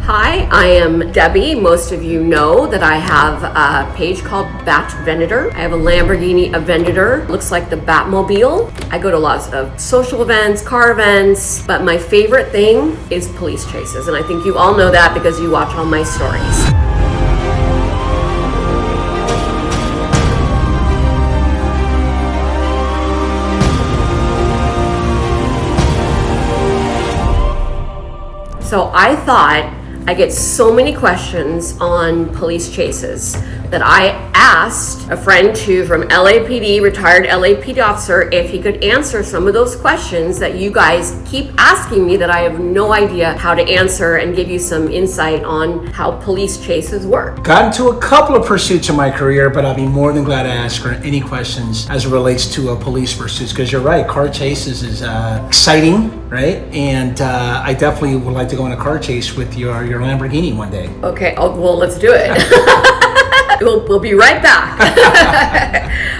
Hi, I am Debbie. Most of you know that I have a page called Bat Venator. I have a Lamborghini Aventador. Looks like the Batmobile. I go to lots of social events, car events, but my favorite thing is police chases. And I think you all know that because you watch all my stories. So I thought I get so many questions on police chases that I asked a friend from LAPD, retired LAPD officer, if he could answer some of those questions that you guys keep asking me that I have no idea how to answer and give you some insight on how police chases work. Got into a couple of pursuits in my career, but I'll be more than glad to answer any questions as it relates to police pursuits, because you're right, car chases is exciting, right? And I definitely would like to go on a car chase with your Lamborghini one day. Okay, well, let's do it. We'll be right back.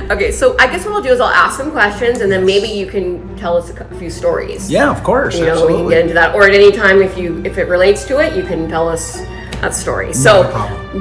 Okay, so I guess what I'll do is I'll ask some questions and then maybe you can tell us a few stories. Yeah, of course. You know, absolutely. we can get into that. Or at any time, if it relates to it, you can tell us that story. So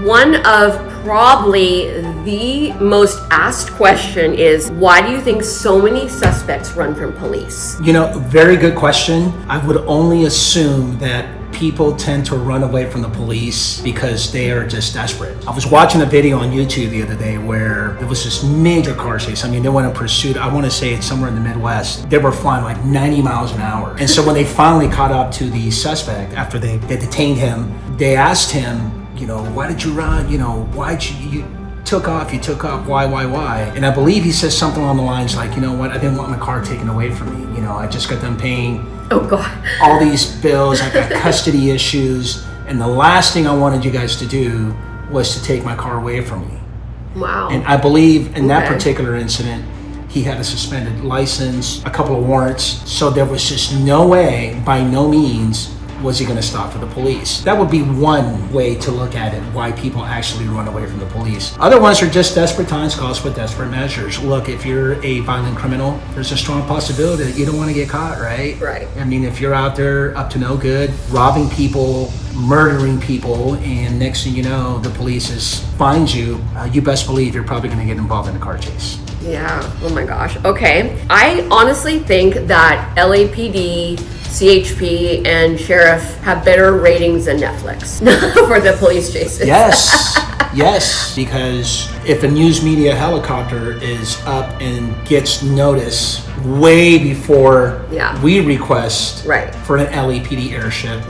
one of probably the most asked question is, why do you think so many suspects run from police? You know, very good question. I would only assume that people tend to run away from the police because they are just desperate. I was watching a video on YouTube the other day where there was this major car chase. I mean, they went in pursuit. I want to say it's somewhere in the Midwest. They were flying like 90 miles an hour. And so when they finally caught up to the suspect, after they detained him, they asked him, you know, why did you run? You know, why'd you took off, why? And I believe he says something along the lines like, you know what, I didn't want my car taken away from me. You know, I just got done paying all these bills, I got custody issues, and the last thing I wanted you guys to do was to take my car away from me. Wow. And I believe in that particular incident, he had a suspended license, a couple of warrants, so there was just no way, by no means, was he going to stop for the police. That would be one way to look at it, why people actually run away from the police. Other ones are just desperate times calls for desperate measures. Look, if you're a violent criminal, there's a strong possibility that you don't want to get caught, right? Right. I mean, if you're out there up to no good, robbing people, murdering people, and next thing you know, the police finds you, you best believe you're probably going to get involved in a car chase. Yeah, oh my gosh. Okay. I honestly think that LAPD, CHP, and Sheriff have better ratings than Netflix for the police chases. Yes, because if a news media helicopter is up and gets notice way before we request for an LAPD airship,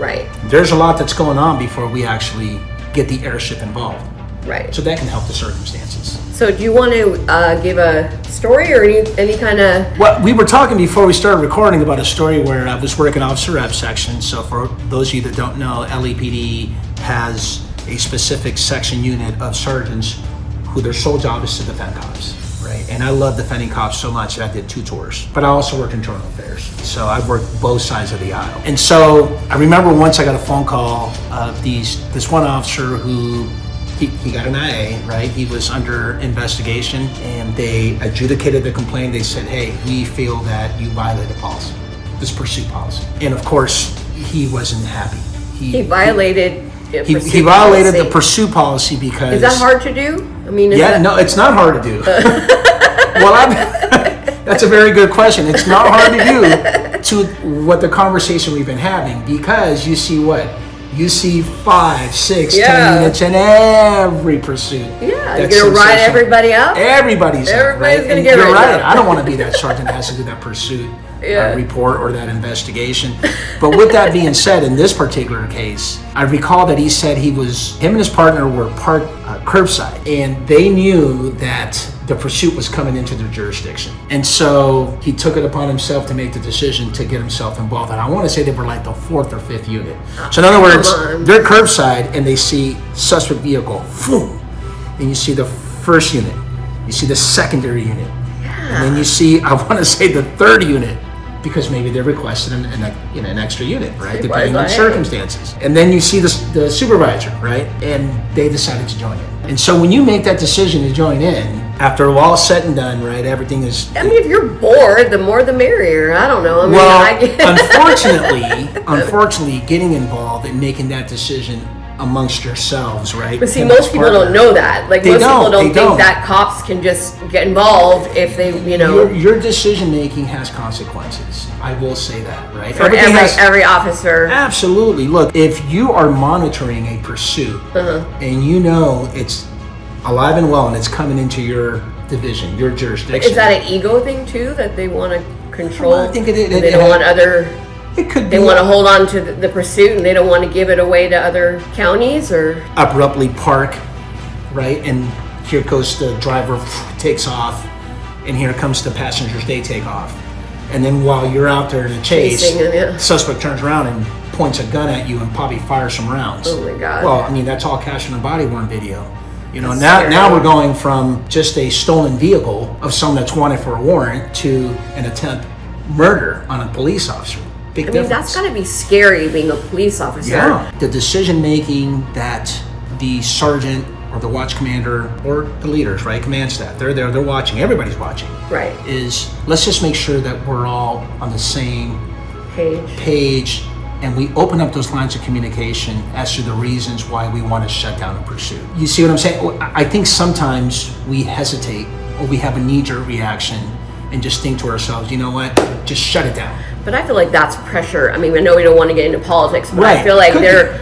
there's a lot that's going on before we actually get the airship involved. Right. So that can help the circumstances. So do you want to give a story or any kind of... Well, we were talking before we started recording about a story where I was working officer rep section. So for those of you that don't know, LAPD has a specific section unit of sergeants who their sole job is to defend cops, right? And I love defending cops so much that I did 2 tours. But I also worked in internal affairs. So I've worked both sides of the aisle. And so I remember once I got a phone call of this one officer who he got an IA, right? He was under investigation and they adjudicated the complaint. They said, hey, we feel that you violated policy, this pursuit policy. And of course, he wasn't happy. He violated the pursuit policy because... Is that hard to do? I mean, no, it's not hard to do. Well, that's a very good question. It's not hard to do to what the conversation we've been having, because you see what? You see 5, 6, 10 units in every pursuit. Yeah, you're gonna ride everybody up? Everybody's gonna get You're right. up. I don't want to be that sergeant that has to do that pursuit report or that investigation. But with that being said, in this particular case, I recall that he said him and his partner were parked curbside, and they knew that the pursuit was coming into their jurisdiction. And so he took it upon himself to make the decision to get himself involved. And I want to say they were like the 4th or 5th unit. So in other words, they're curbside and they see suspect vehicle, boom. Then you see the 1st unit, you see the secondary unit, and then you see, I want to say the 3rd unit, because maybe they're requesting an extra unit, right? Depending on circumstances. And then you see the supervisor, right? And they decided to join in. And so when you make that decision to join in, after all said and done, right, everything is... I mean, if you're bored, the more the merrier. I don't know. I mean, unfortunately, getting involved and making that decision amongst yourselves, right? But see, most people don't know that. Like, most people don't think that cops can just get involved if they, Your decision making has consequences. I will say that, right? For every officer. Absolutely. Look, if you are monitoring a pursuit and you know it's alive and well and it's coming into your division, your jurisdiction. Is that an ego thing too, that they want to control? Well, I think it is. They don't want other... It could be. They want to hold on to the pursuit and they don't want to give it away to other counties, or abruptly park, right? And here goes the driver, takes off, and here comes the passengers, they take off. And then while you're out there in a chase, the suspect turns around and points a gun at you and probably fires some rounds. Oh my God. Well, I mean, that's all captured in body worn video. Now we're going from just a stolen vehicle of someone that's wanted for a warrant to an attempt murder on a police officer. Big difference. That's gotta be scary, being a police officer. Yeah. The decision making that the sergeant or the watch commander or the leaders, right, command staff, they're there, they're watching, everybody's watching. Right. Is let's just make sure that we're all on the same page and we open up those lines of communication as to the reasons why we want to shut down a pursuit. You see what I'm saying? I think sometimes we hesitate or we have a knee-jerk reaction and just think to ourselves, you know what, just shut it down. But I feel like that's pressure. I mean, I know we don't want to get into politics, but right. I feel like they're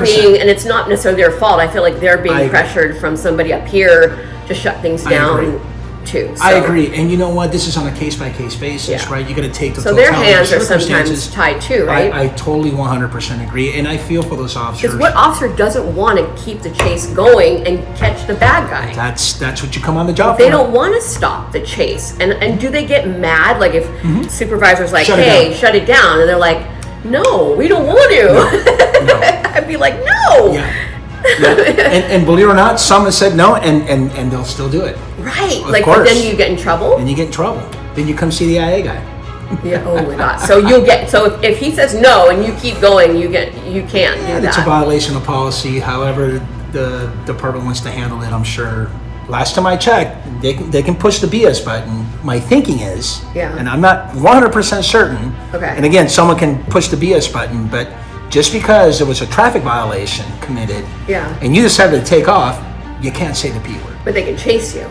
being, and it's not necessarily their fault. I feel like they're being pressured from somebody up here to shut things down too. So. I agree. And you know what? This is on a case-by-case basis, right? You got to take the totality of circumstances. So their hands are sometimes tied too, right? I totally 100% agree. And I feel for those officers. Because what officer doesn't want to keep the chase going and catch the bad guy? That's what you come on the job for. They don't want to stop the chase. And do they get mad? Like if supervisor's like, hey, shut it down. And they're like, no, we don't want to. No. I'd be like, no. Yeah. and believe it or not, some have said no, and they'll still do it. Right. Like, but then you get in trouble. Then you get in trouble. Then you come see the IA guy. Yeah. Oh my God. So if he says no and you keep going, you can't do that. It's a violation of policy. However, the department wants to handle it, I'm sure. Last time I checked, they can push the BS button. My thinking is, and I'm not 100% certain. Okay. And again, someone can push the BS button, but just because there was a traffic violation committed, and you decided to take off, you can't say the P word. But they can chase you.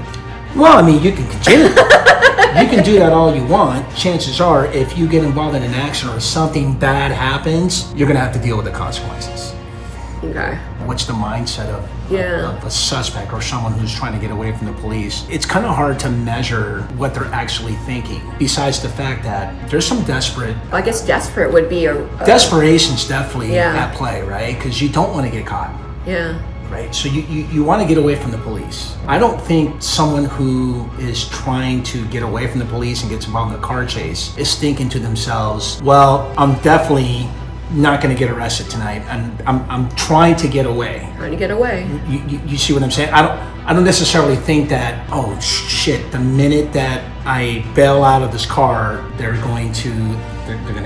Well, I mean, you can continue. You can do that all you want. Chances are, if you get involved in an accident or something bad happens, you're going to have to deal with the consequences. Okay. What's the mindset of a suspect or someone who's trying to get away from the police? It's kind of hard to measure what they're actually thinking, besides the fact that there's some desperate... I guess desperate would be Desperation's definitely at play, right? Because you don't want to get caught. Yeah. Right? So you want to get away from the police. I don't think someone who is trying to get away from the police and gets involved in a car chase is thinking to themselves, well, I'm definitely not going to get arrested tonight, and I'm trying to get away. Trying to get away. You see what I'm saying? I don't necessarily think that, oh shit, the minute that I bail out of this car, they're going to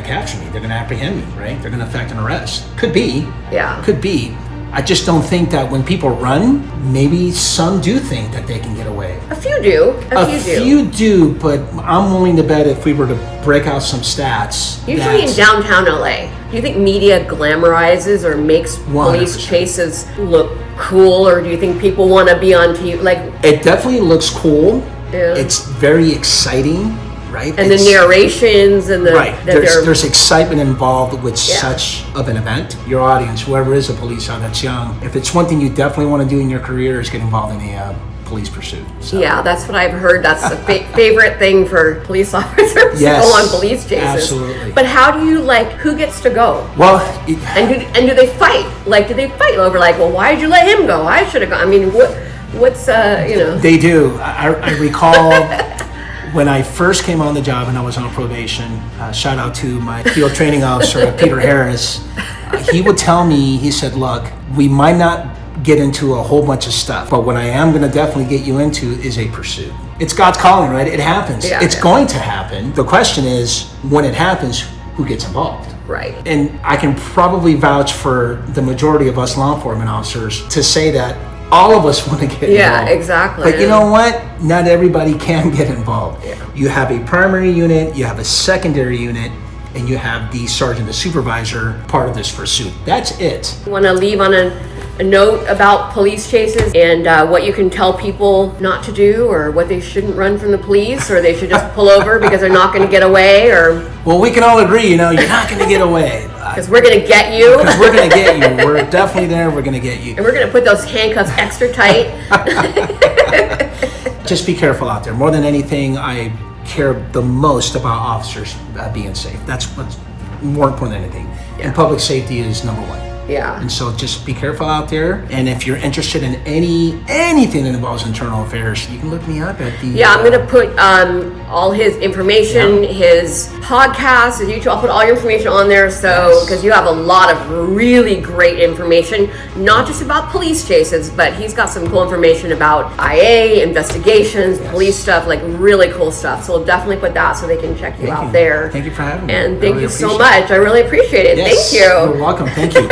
capture me. They're going to apprehend me, right? They're going to effect an arrest. Could be. Yeah. Could be. I just don't think that when people run, maybe some do think that they can get away. A few do. A few do, but I'm willing to bet if we were to break out some stats. Usually in downtown LA, do you think media glamorizes or makes 100%. Police chases look cool, or do you think people want to be on TV? Like, it definitely looks cool. Yeah. It's very exciting. Right? And the narrations and the... Right. There's excitement involved with such of an event. Your audience, whoever is a police officer that's young, if it's one thing you definitely want to do in your career is get involved in a police pursuit. So. Yeah, that's what I've heard. That's the favorite thing for police officers to go on police chases. Absolutely. But how do you, who gets to go? Well... And do they fight? Like, do they fight over, well, why did you let him go? I should have gone. I mean, what's, They do. I recall... When I first came on the job and I was on probation, shout out to my field training officer, Peter Harris, he would tell me, he said, look, we might not get into a whole bunch of stuff, but what I am going to definitely get you into is a pursuit. It's God's calling, right? It happens. It's going to happen. The question is, when it happens, who gets involved? Right. And I can probably vouch for the majority of us law enforcement officers to say that all of us want to get involved. Exactly. But you know what? Not everybody can get involved. Yeah. You have a primary unit, you have a secondary unit, and you have the sergeant, the supervisor, part of this pursuit. That's it. You want to leave on a note about police chases and what you can tell people not to do, or what they shouldn't run from the police, or they should just pull over because they're not going to get away, or... Well, we can all agree, you're not going to get away. Because we're going to get you. Because we're going to get you. We're definitely there. We're going to get you. And we're going to put those handcuffs extra tight. Just be careful out there. More than anything, I care the most about officers being safe. That's what's more important than anything. Yeah. And public safety is number one. Yeah. And so just be careful out there. And if you're interested in anything that involves internal affairs, you can look me up at the... Yeah, I'm going to put all his information, his podcast, his YouTube. I'll put all your information on there. So, because you have a lot of really great information, not just about police chases, but he's got some cool information about IA, investigations, police stuff, like really cool stuff. So we'll definitely put that so they can check you out there. Thank you for having me. And thank you so appreciate it. much. I really appreciate it. Yes, Thank you. You're welcome. Thank you.